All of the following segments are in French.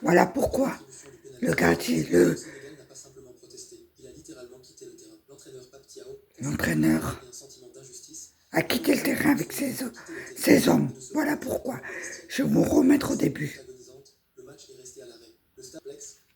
Voilà pourquoi le gardien, l'entraîneur a quitté le terrain avec ses hommes. Voilà pourquoi. Je vais vous remettre au début.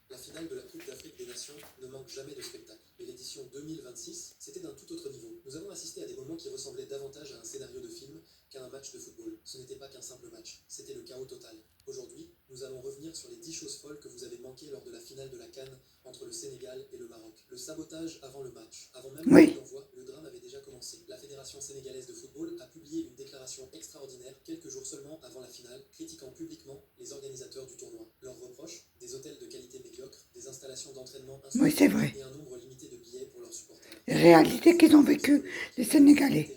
La finale de la Coupe d'Afrique des Nations ne manque jamais de spectacle. Et l'édition 2026, c'était d'un tout autre niveau. Nous avons assisté à des moments qui ressemblaient davantage à un scénario de film qu'à un match de football. Ce n'était pas qu'un simple match, c'était le chaos total. Aujourd'hui, nous allons revenir sur les 10 choses folles que vous avez manquées lors de la finale de la CAN entre le Sénégal et le Maroc. Le sabotage avant le match. Avant même le coup d'envoi, le drame avait déjà commencé. La Fédération sénégalaise de football a publié une déclaration extraordinaire quelques jours seulement avant la finale, critiquant publiquement les organisateurs du tournoi. Leurs reproches, des hôtels de qualité médiocre, des installations d'entraînement insuffisantes et un nombre limité de billets pour leurs supporters. Réalité qu'ils ont vécu, les Sénégalais.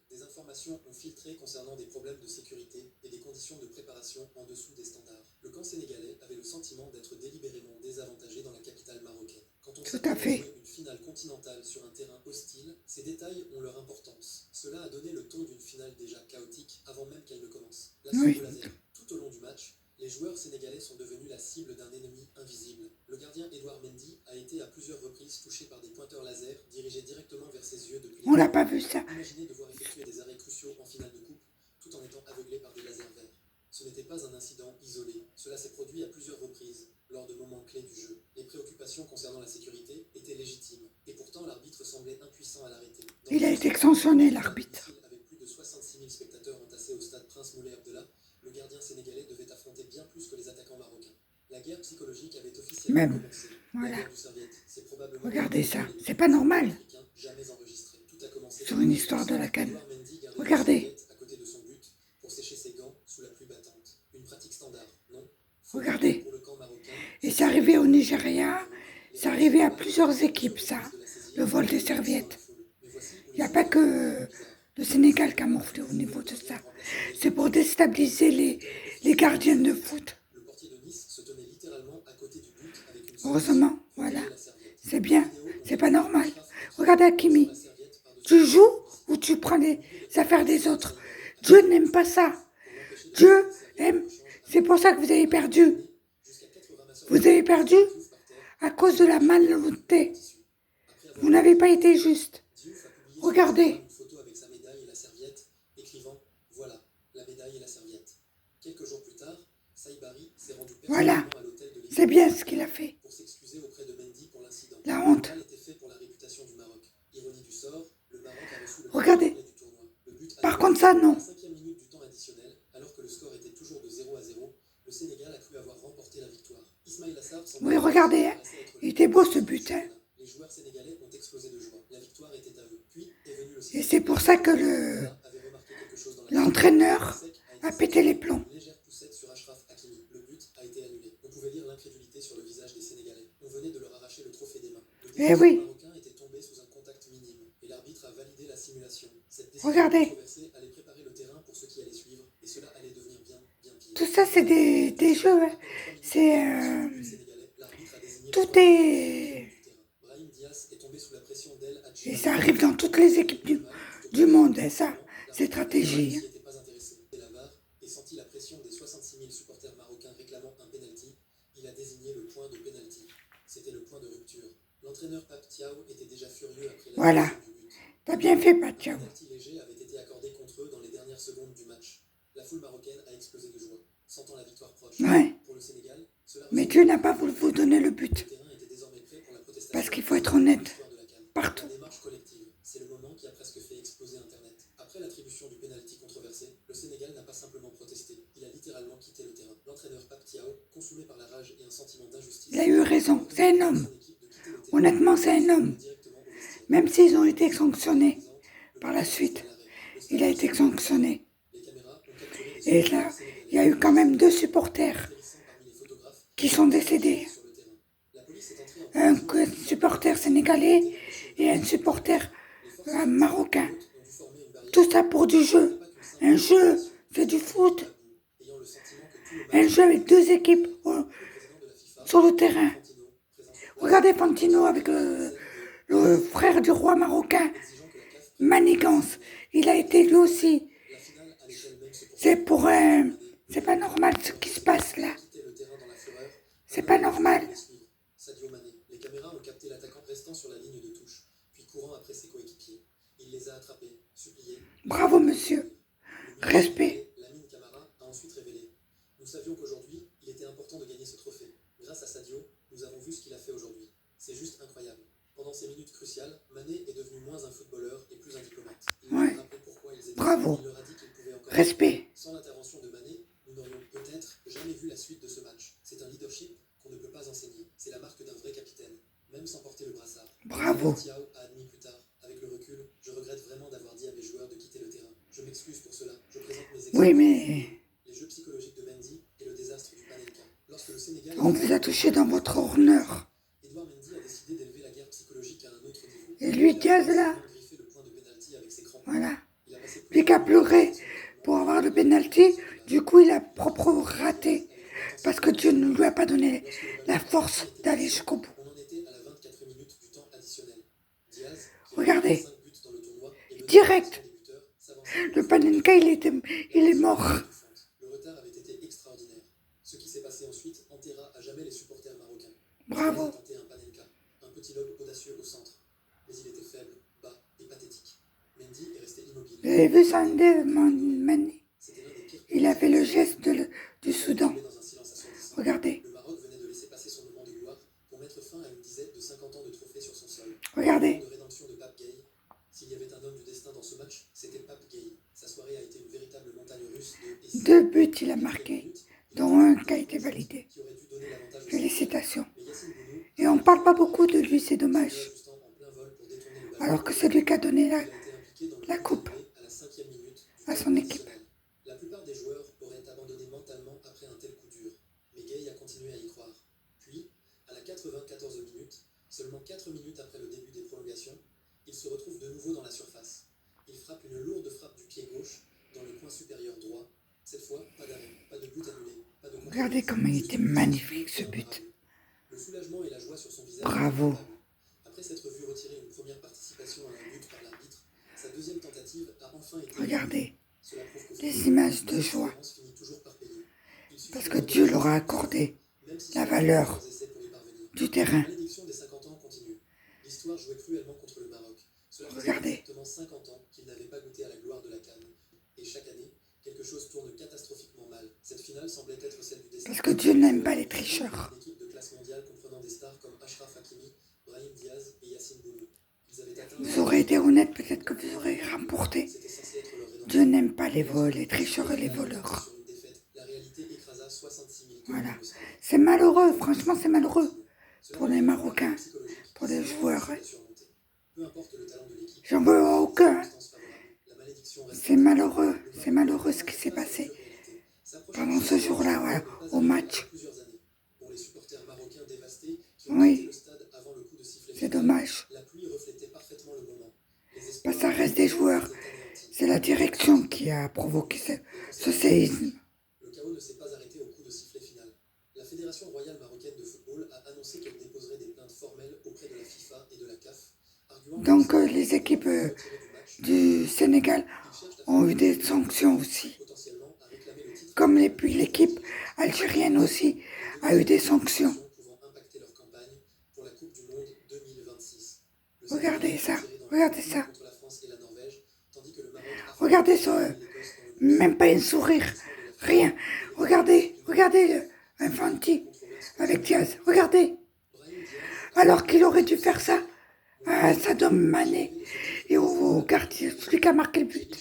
Des informations ont filtré concernant des problèmes de sécurité et des conditions de préparation en dessous des standards. Le camp sénégalais avait le sentiment d'être délibérément désavantagé dans la capitale marocaine. Quand on s'attend à jouer une finale continentale sur un terrain hostile, ces détails ont leur importance. Cela a donné le ton d'une finale déjà chaotique avant même qu'elle ne commence. La suite de laser. Tout au long du match, les joueurs sénégalais sont devenus la cible d'un ennemi invisible. Le gardien Edouard Mendy a été à plusieurs reprises touché par des pointeurs laser dirigés directement vers ses yeux depuis. On l'a pas vu ça. Imaginez devoir effectuer des arrêts cruciaux en finale de coupe tout en étant aveuglé par des lasers verts. Ce n'était pas un incident isolé. Cela s'est produit à plusieurs reprises lors de moments clés du jeu. Les préoccupations concernant la sécurité étaient légitimes et pourtant l'arbitre semblait impuissant à l'arrêter. Il a été sanctionné, l'arbitre. Avec plus de 66 000 spectateurs entassés au stade Prince Moulay Abdallah, le gardien sénégalais devait affronter bien plus que les attaquants marocains. La guerre psychologique avait officiellement commencé. Voilà. La guerre du Serviette, c'est probablement regardez ça, c'est pas normal. Jamais enregistré. Tout a commencé sur une histoire de la CAN. Regardez. à côté de son but pour sécher ses gants sous la pluie battante. Une pratique standard, non? Regardez. Et c'est arrivé au Nigeria, c'est arrivé à plusieurs équipes, ça, le vol des serviettes. Il n'y a pas que le Sénégal qui a morflé au niveau de ça. C'est pour déstabiliser les gardiens de foot. Heureusement, voilà. C'est bien, c'est pas normal. Regardez Hakimi. Tu joues ou tu prends les affaires des autres. Dieu n'aime pas ça. Dieu aime. C'est pour ça que vous avez perdu. Vous avez perdu à cause de la malhonnêteté. Vous n'avez pas été juste. Regardez. Voilà. C'est bien ce qu'il a fait. La honte. Regardez. Par contre, ça, non. Oui, regardez. Hein. Il était beau ce but. Hein. Et c'est pour ça que l'entraîneur a pété les plombs. Eh oui. Regardez. Tout ça, c'est des jeux. Hein. C'est tout est. Et ça arrive dans toutes les équipes du monde. Et ça, c'est stratégie. Hein. Il a désigné le point de pénalty. C'était le point de rupture. L'entraîneur Pape Thiaw était déjà furieux après la voilà. Du but. T'as bien fait, Pape Thiaw. Le penalty léger avait été accordé contre eux dans les dernières secondes du match. La foule marocaine a explosé de joie, sentant la victoire proche. Ouais. Pour le Sénégal, mais Dieu n'a pas voulu vous donner le but. Parce qu'il faut être honnête. Partout. La démarche collective, c'est le moment qui a presque fait exploser Internet. Après l'attribution du pénalty controversé, le Sénégal n'a pas simplement protesté. Il a littéralement quitté le terrain. L'entraîneur Pape Thiaw, consumé par la rage et un sentiment d'injustice... Il a eu raison, c'est un homme. Honnêtement, c'est un homme. Même s'ils ont été sanctionnés par la suite, il a été sanctionné. Et là, il y a eu quand même 2 supporters qui sont décédés. Un supporter sénégalais et un supporter marocain. Tout ça pour du jeu. Un jeu, c'est du foot. Un jeu avec 2 équipes sur le terrain. Regardez Fantino avec le frère du roi marocain, Manigance. Il a été lui aussi. C'est pour C'est pas normal ce qui se passe là. Quitté le terrain dans la fureur. C'est pas normal. Sadio Mané. Les caméras ont capté l'attaquant restant sur la ligne de touche, puis courant après ses coéquipiers. Il les a attrapés, suppliés. Bravo monsieur. Respect. Lamine Camara a ensuite révélé. Nous savions qu'aujourd'hui, il était important de gagner ce trophée. Grâce à Sadio, nous avons vu ce qu'il a fait aujourd'hui. C'est juste incroyable. Pendant ces minutes cruciales, Mané est devenu moins un footballeur et plus un diplomate. Il leur a rappelé pourquoi ils étaient. Bravo. Il leur a dit qu'ils pouvaient encore. Respect. Sans l'intervention de Mané, nous n'aurions peut-être jamais vu la suite de ce match. C'est un leadership qu'on ne peut pas enseigner. C'est la marque d'un vrai capitaine, même sans porter le brassard. Bravo. Thiaw a admis plus tard, avec le recul, je regrette vraiment d'avoir dit à mes joueurs de quitter le terrain. Je m'excuse pour cela. Je présente mes excuses. Oui, mais Les jeux psychologiques de Mendy et le désastre du Panenka. Lorsque le Sénégal on vous a touché dans votre honneur. Edouard Mendy a décidé d'élever la guerre psychologique à un autre niveau. Et lui, Diaz, là, griffé le point de pénalty avec ses crampons. voilà. Il a passé Lui qui a pleuré pour avoir le pénalty, du coup, il a propre raté. Parce que Dieu ne lui a pas donné la force d'aller jusqu'au bout. On en était à la 24e minute du temps additionnel. Diaz, qui Regardez. a 5 buts dans le tournoi, et Direct. débuteur, s'avançait Le Panenka, il est mort. Le retard avait été extraordinaire. Ce qui s'est passé ensuite enterra à jamais les supporters marocains. Bravo. Il a tenté un Panenka, un petit lobe audacieux au centre. Mais il était faible, bas et pathétique. Mendy est resté immobile. Vous avez vu Sandé Mané? C'était l'un des pires. Il a fait le geste du Soudan. Tombé dans un silence assourdissant. Regardez. Le Maroc venait de laisser passer son moment de gloire pour mettre fin à une disette de 50 ans de trophées sur son sol. Regardez. De rédemption de Pape Gueye. S'il y avait un homme du destin dans ce match, c'était Pape Gueye. Sa soirée a été une véritable montagne russe de 2 buts il a marqué, dont un qui a été validé. qui aurait dû donner l'avantage aux Félicitations. Mais Yacine Bounou, Et on parle pas beaucoup de lui, c'est dommage. ajustant en plein vol pour détourner le ballon, Alors que c'est lui qui a donné il a été impliqué dans le la but coupe annulé à la 5e minute du à temps son équipe. additionnel. La plupart des joueurs auraient abandonné mentalement après un tel coup dur, mais Gueye a continué à y croire. Puis, à la 94e minute, seulement 4 minutes après le début des prolongations, il se retrouve de nouveau dans la surface. Il frappe une lourde frappe du pied gauche dans le coin supérieur droit. Cette fois, pas d'arrêt, pas de but annulé, pas de contre. Regardez comment il était magnifique ce but. Le soulagement et la joie sur son visage. Bravo. Après s'être vu retirer une première participation à un but par l'arbitre, sa deuxième tentative a enfin été. Regardez Cela prouve que les images de joie. finit toujours par payer. Parce que Dieu leur a accordé la valeur du terrain. La malédiction des 50 ans continue. L'histoire jouait cruellement contre le Maroc. Cela faisait Regardez. exactement 50 ans qu'ils n'avaient pas goûté à la gloire de la CAN. Et chaque année, quelque chose tourne catastrophiquement mal. Cette finale semblait être celle du destin. Parce que Dieu n'aime pas les tricheurs. Une équipe de classe mondiale comprenant des stars comme Achraf Hakimi, Brahim Diaz et Yacine Bounou. Ils avaient atteint. Vous aurez été honnête, peut-être que vous aurez remporté. C'était censé être leur rédemption. Dieu n'aime pas les tricheurs et les voleurs. Sur une défaite, la réalité écrasa 66 000 Voilà. C'est malheureux, franchement c'est malheureux. Pour les Marocains, pour les joueurs. Peu importe le talent de l'équipe. J'en veux aucun. C'est malheureux ce qui s'est passé pendant ce jour-là, voilà, au match. Oui, c'est dommage. Bah, ça reste des joueurs. C'est la direction qui a provoqué ce séisme. Le chaos ne s'est pas arrêté au coup de sifflet final. La Fédération royale marocaine de football a annoncé qu'elle déposerait des plaintes formelles auprès de la FIFA et de la CAF. Donc les équipes du Sénégal ont eu des sanctions aussi. Comme l'équipe algérienne aussi a eu des sanctions. Regardez ça, regardez ça. Regardez ça, même pas un sourire, rien. Regardez un Fanti avec Diaz, regardez. Alors qu'il aurait dû faire ça à Sadio Mané et au gardien, celui qui a marqué le but.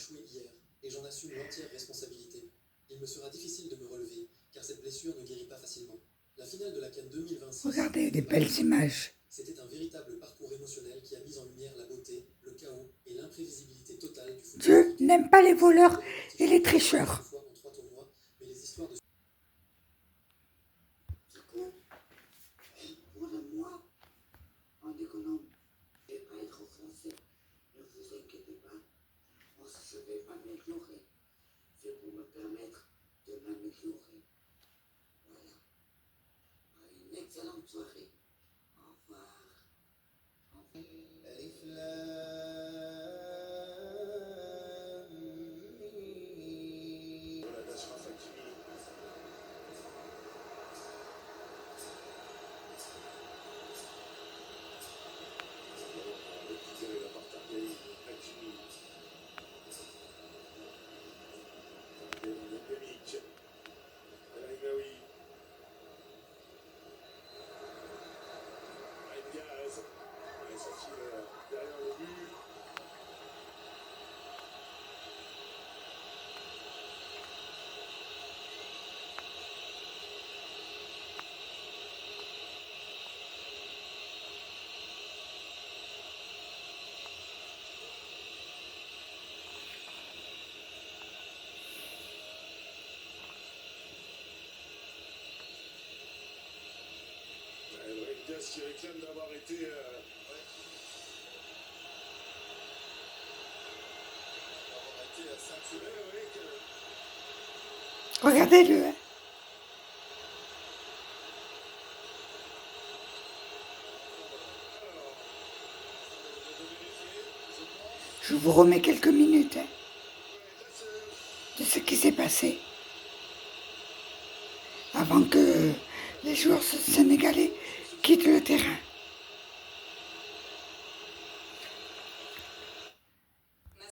Et j'en assume l'entière responsabilité. Il me sera difficile de me relever, car cette blessure ne guérit pas facilement. La finale de la CAN 2026. Regardez des belles images. C'était un véritable parcours émotionnel qui a mis en lumière la beauté, le chaos et l'imprévisibilité totale du football. Dieu n'aime pas les voleurs et les tricheurs. C'est pour me permettre de m'améliorer. Voilà. Une excellente soirée. Au revoir. Au revoir. Diaz qui réclame d'avoir été. Ceinturé, oui. Regardez-le. Hein. Je vous remets quelques minutes hein, de ce qui s'est passé avant que les joueurs sénégalais